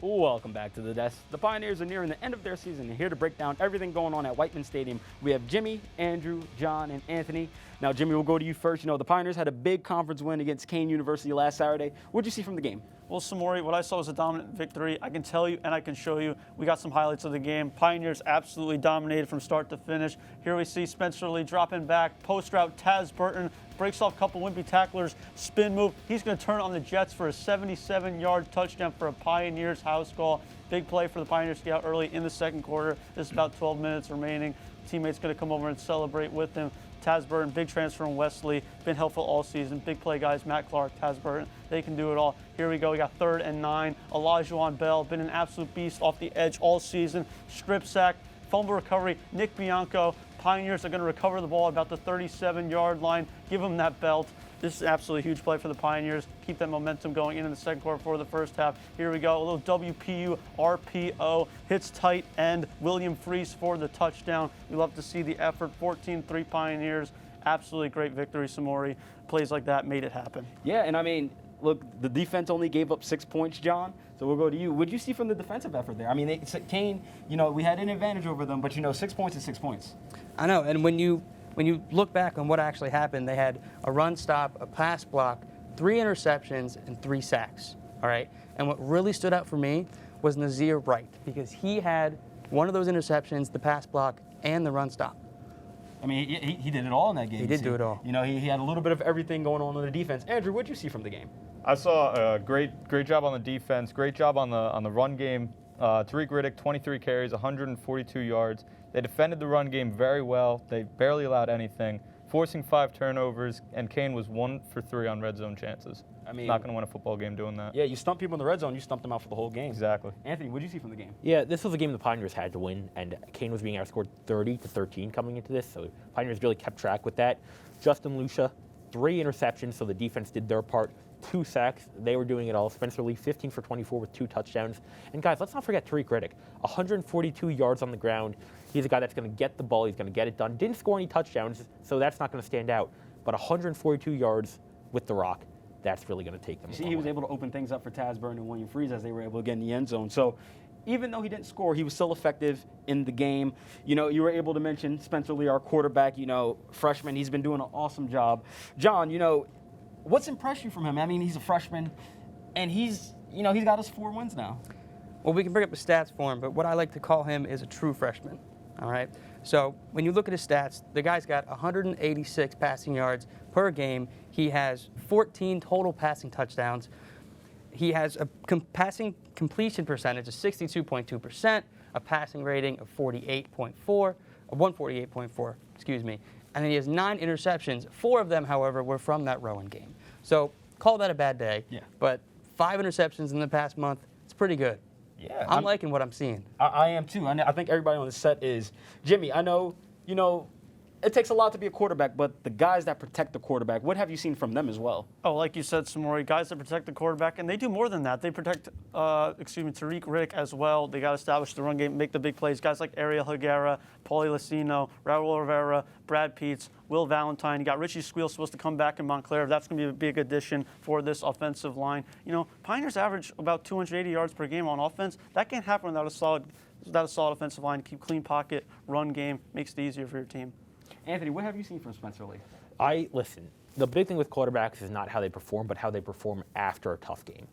Welcome back to the desk. The Pioneers are nearing the end of their season and here to break down everything going on at Whiteman Stadium. We have Jimmy, Andrew, John, and Anthony. Now, Jimmy, we'll go to you first. You know, the Pioneers had a big conference win against Kean University last Saturday. What did you see from the game? Well, Samory, what I saw was a dominant victory. I can tell you and I can show you. We got some highlights of the game. Pioneers absolutely dominated from start to finish. Here we see Spencer Lee dropping back, post route, Taz Burton breaks off a couple wimpy tacklers, spin move. He's going to turn on the Jets for a 77-yard touchdown for a Pioneers house call. Big play for the Pioneers to get out early in the second quarter. There's about 12 minutes remaining. Teammates going to come over and celebrate with him. Taz Burton, big transfer from Wesley, been helpful all season. Big play guys, Matt Clark, Taz Burton, they can do it all. Here we go, we got 3rd and 9. Elijah Bell, been an absolute beast off the edge all season. Strip sack, fumble recovery, Nick Bianco. Pioneers are going to recover the ball at about the 37-yard line. Give them that belt. This is an absolutely huge play for the Pioneers. Keep that momentum going into the second quarter for the first half. Here we go, a little WPU RPO. Hits tight end William Freese for the touchdown. We love to see the effort. 14-3 Pioneers. Absolutely great victory, Samory. Plays like that made it happen. Yeah, and I mean, look, the defense only gave up 6 points, John. So we'll go to you. What did you see from the defensive effort there? I mean, Kean, you know, we had an advantage over them, but, you know, 6 points is 6 points. I know, and when you look back on what actually happened, they had a run stop, a pass block, 3 interceptions, and 3 sacks, all right? And what really stood out for me was Nazir Wright, because he had one of those interceptions, the pass block, and the run stop. I mean, he did it all in that game. He did do it all. You know, he had a little bit of everything going on the defense. Andrew, what did you see from the game? I saw a great job on the defense, great job on the run game. Tariq Riddick, 23 carries, 142 yards. They defended the run game very well. They barely allowed anything, forcing 5 turnovers, and Kean was 1 for 3 on red zone chances. I mean, not going to win a football game doing that. Yeah, you stump people in the red zone, you stump them out for the whole game. Exactly. Anthony, what did you see from the game? Yeah, this was a game the Pioneers had to win, and Kean was being outscored 30-13 coming into this, so Pioneers really kept track with that. Justin Lucia, 3 interceptions, so the defense did their part. 2 sacks, they were doing it all. Spencer Lee, 15 for 24 with 2 touchdowns. And guys, let's not forget Tariq Riddick, 142 yards on the ground. He's a guy that's going to get the ball, he's going to get it done. Didn't score any touchdowns, so that's not going to stand out. But 142 yards with the rock, that's really going to take them. See, he was able to open things up for Taz Burton and William Freese as they were able to get in the end zone. So even though he didn't score, he was still effective in the game. You know, you were able to mention Spencer Lee, our quarterback, you know, freshman. He's been doing an awesome job. John, you know, what's impressed you from him? I mean, he's a freshman, and he's got us 4 wins now. Well, we can bring up the stats for him, but what I like to call him is a true freshman, all right? So when you look at his stats, the guy's got 186 passing yards per game. He has 14 total passing touchdowns. He has a passing completion percentage of 62.2%, a passing rating of 148.4, excuse me. And then he has 9 interceptions. 4 of them, however, were from that Rowan game. So call that a bad day. Yeah. But 5 interceptions in the past month, it's pretty good. Yeah. I'm liking what I'm seeing. I am too. I think everybody on the set is. Jimmy, I know, you know, it takes a lot to be a quarterback, but the guys that protect the quarterback, what have you seen from them as well? Oh, like you said, Samory, guys that protect the quarterback, and they do more than that. They protect, Tariq Riddick as well. They got to establish the run game, make the big plays. Guys like Ariel Higuera, Paulie Lucino, Raul Rivera, Brad Peets, Will Valentine. You got Richie Squeal supposed to come back in Montclair. That's going to be a big addition for this offensive line. You know, Pioneers average about 280 yards per game on offense. That can't happen without a solid offensive line. Keep clean pocket, run game, makes it easier for your team. Anthony, what have you seen from Spencer Lee? Listen, the big thing with quarterbacks is not how they perform, but how they perform after a tough game.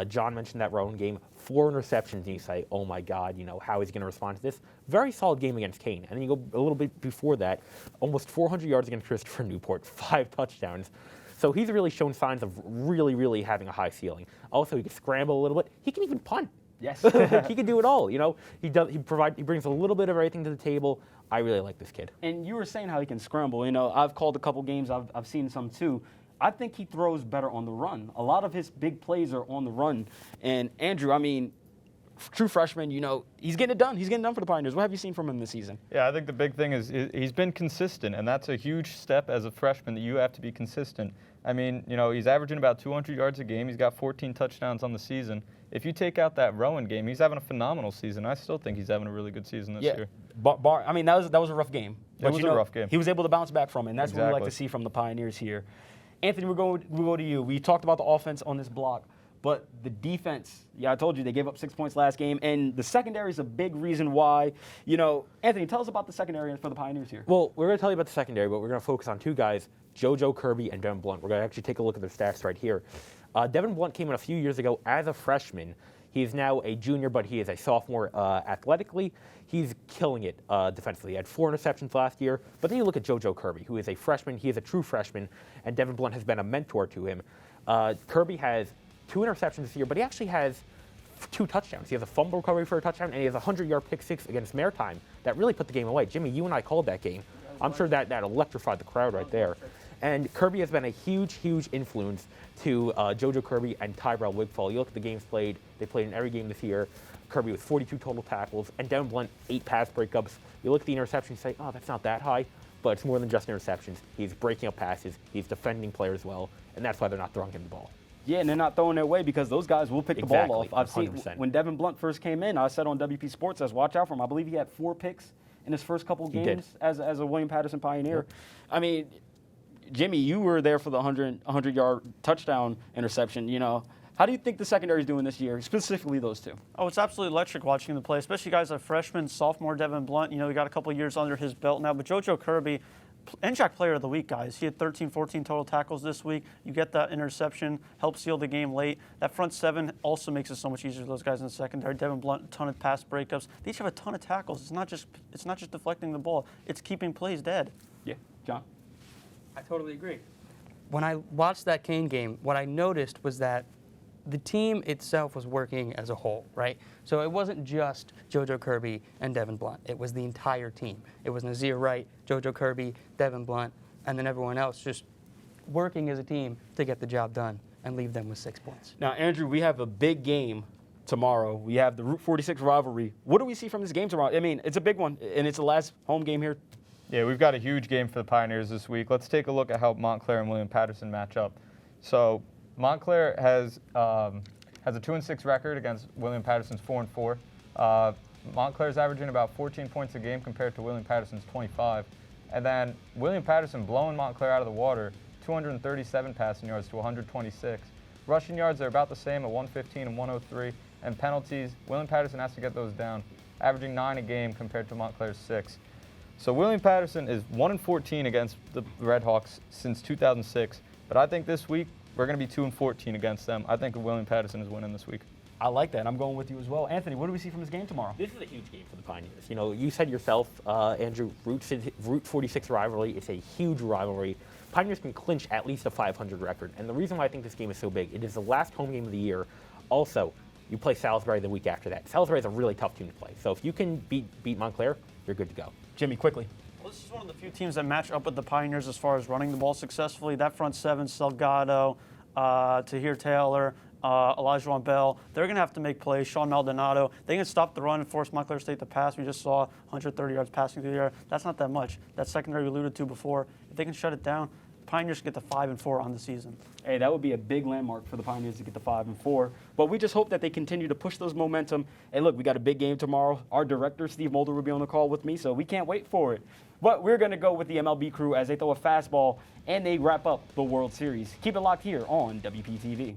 John mentioned that Rowan game, 4 interceptions, and you say, oh my God, you know, how is he going to respond to this? Very solid game against Kean. And then you go a little bit before that, almost 400 yards against Christopher Newport, 5 touchdowns. So he's really shown signs of really, really having a high ceiling. Also, he can scramble a little bit. He can even punt. Yes. He can do it all, you know. He brings a little bit of everything to the table. I really like this kid. And you were saying how he can scramble. You know, I've called a couple games. I've seen some too. I think he throws better on the run. A lot of his big plays are on the run. And Andrew, I mean, true freshman, you know, he's getting it done. He's getting it done for the Pioneers. What have you seen from him this season? Yeah, I think the big thing is he's been consistent, and that's a huge step as a freshman that you have to be consistent. I mean, you know, he's averaging about 200 yards a game. He's got 14 touchdowns on the season. If you take out that Rowan game, he's having a phenomenal season. I still think he's having a really good season this year. I mean, that was a rough game. It was a rough game. He was able to bounce back from it, and that's what we like to see from the Pioneers here. Anthony, we'll go to you. We talked about the offense on this block, But the defense, I told you, they gave up 6 points last game. And the secondary is a big reason why. Anthony, tell us about the secondary for the Pioneers here. Well, we're going to tell you about the secondary, but we're going to focus on two guys, Jojo, Kirby, and Devin Blunt. We're going to actually take a look at their stats right here. Devin Blunt came in a few years ago as a freshman. He is now a junior, but he is a sophomore athletically. He's killing it defensively. He had 4 interceptions last year. But then you look at Jojo Kirby, who is a freshman. He is a true freshman, and Devin Blunt has been a mentor to him. Kirby has 2 interceptions this year, but he actually has 2 touchdowns. He has a fumble recovery for a touchdown, and he has a 100-yard pick six against Maritime that really put the game away. Jimmy, you and I called that game. I'm sure that electrified the crowd right there. And Kirby has been a huge, huge influence to Jojo Kirby and Tyrell Wigfall. You look at the games played. They played in every game this year. Kirby with 42 total tackles, and Devin Blunt 8 pass breakups. You look at the interceptions and say, oh, that's not that high, but it's more than just interceptions. He's breaking up passes. He's defending players well, and that's why they're not throwing him the ball. Yeah, and they're not throwing it away because those guys will pick the ball off. I've seen 100%. when Devin Blunt first came in, I said on WP Sports, watch out for him. I believe he had 4 picks in his first couple games as a William Patterson Pioneer. Yep. I mean, Jimmy, you were there for the 100-yard touchdown interception. How do you think the secondary is doing this year, specifically those 2? Oh, it's absolutely electric watching them play, especially guys like freshman, sophomore Devin Blunt. He got a couple of years under his belt now. But Jojo Kirby, NJAC Player of the Week, guys. He had 13, 14 total tackles this week. You get that interception, help seal the game late. That front 7 also makes it so much easier for those guys in the secondary. Devin Blunt, a ton of pass breakups. They each have a ton of tackles. It's not just deflecting the ball. It's keeping plays dead. Yeah, John? I totally agree. When I watched that Kean game, what I noticed was that the team itself was working as a whole, right? So it wasn't just Jojo Kirby and Devin Blunt. It was the entire team. It was Nazir Wright, Jojo Kirby, Devin Blunt, and then everyone else just working as a team to get the job done and leave them with 6 points. Now, Andrew, we have a big game tomorrow. We have the Route 46 rivalry. What do we see from this game tomorrow? I mean, it's a big one, and it's the last home game here. Yeah, we've got a huge game for the Pioneers this week. Let's take a look at how Montclair and William Patterson match up. So Montclair has a 2-6 record against William Patterson's 4-4. Montclair's averaging about 14 points a game compared to William Patterson's 25. And then William Patterson blowing Montclair out of the water, 237 passing yards to 126. Rushing yards are about the same at 115 and 103. And penalties, William Patterson has to get those down, averaging 9 a game compared to Montclair's 6. So William Patterson is 1-14 against the Redhawks since 2006. But I think this week we're going to be 2-14 against them. I think William Patterson is winning this week. I like that. I'm going with you as well. Anthony, what do we see from this game tomorrow? This is a huge game for the Pioneers. You said yourself, Andrew, Route 46 rivalry is a huge rivalry. Pioneers can clinch at least a 500 record. And the reason why I think this game is so big, it is the last home game of the year. Also, you play Salisbury the week after that. Salisbury is a really tough team to play. So if you can beat Montclair, you're good to go. Jimmy, quickly. Well, this is one of the few teams that match up with the Pioneers as far as running the ball successfully. That front 7, Salgado, Tahir Taylor, Elijah Bell, they're going to have to make plays. Sean Maldonado, they can stop the run and force Montclair State to pass. We just saw 130 yards passing through the air. That's not that much. That secondary we alluded to before. If they can shut it down, Pioneers get to 5-4 on the season. Hey, that would be a big landmark for the Pioneers to get to 5-4. But we just hope that they continue to push those momentum. Hey, look, we got a big game tomorrow. Our director, Steve Mulder, will be on the call with me, so we can't wait for it. But we're going to go with the MLB crew as they throw a fastball and they wrap up the World Series. Keep it locked here on WPTV.